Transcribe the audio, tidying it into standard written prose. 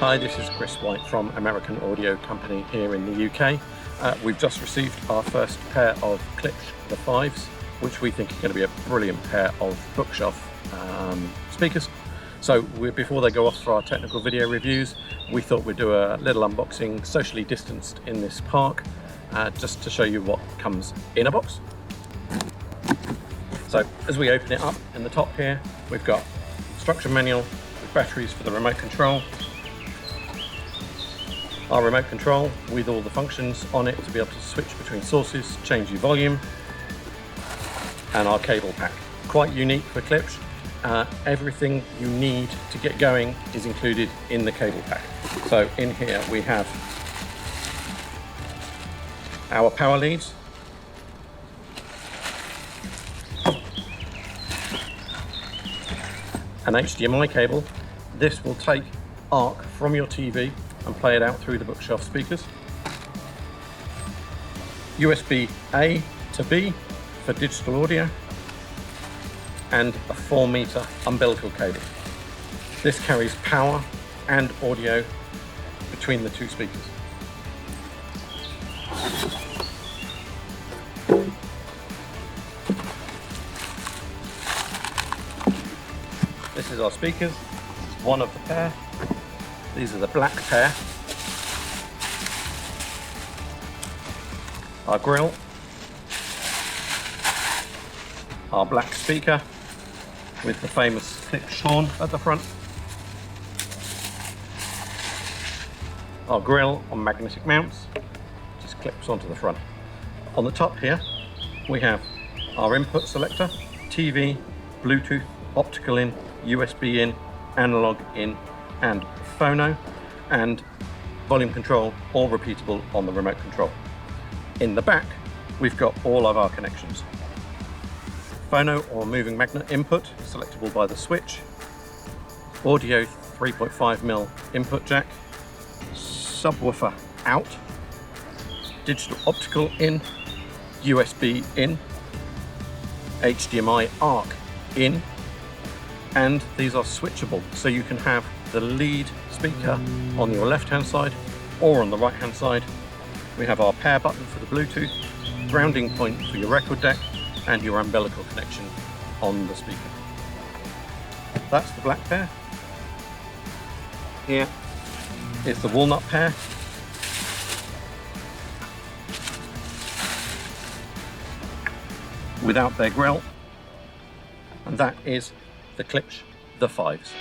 Hi, this is Chris White from American Audio Company here in the UK. We've just received our first pair of Klipsch The Fives, which we think are going to be a brilliant pair of bookshelf speakers. So before they go off for our technical video reviews, we thought we'd do a little unboxing socially distanced in this park, just to show you what comes in a box. So as we open it up, in the top here, we've got instruction manual with batteries for the remote control. Our remote control with all the functions on it to be able to switch between sources, change your volume, and our cable pack. Quite unique for Klipsch. Everything you need to get going is included in the cable pack. So in here we have our power leads, an HDMI cable. This will take ARC from your TV and play it out through the bookshelf speakers. USB A to B for digital audio, and a 4-meter umbilical cable. This carries power and audio between the two speakers. This is our speakers. This is one of the pair. These are the black pair. Our grill, our black speaker with the famous Klipsch horn at the front, our grill on magnetic mounts, just clips onto the front. On the top here we have our input selector, TV, Bluetooth, optical in, USB in, analog in, and phono, and volume control, all repeatable on the remote control. In the back we've got all of our connections. Phono or moving magnet input, selectable by the switch, audio 3.5mm input jack, subwoofer out, digital optical in, USB in, HDMI ARC in, and these are switchable, so you can have the lead speaker on your left hand side or on the right hand side. We have our pair button for the Bluetooth, grounding point for your record deck, and your umbilical connection on the speaker. That's the black pair. Here is the walnut pair. Without their grill, and that is the Klipsch The Fives.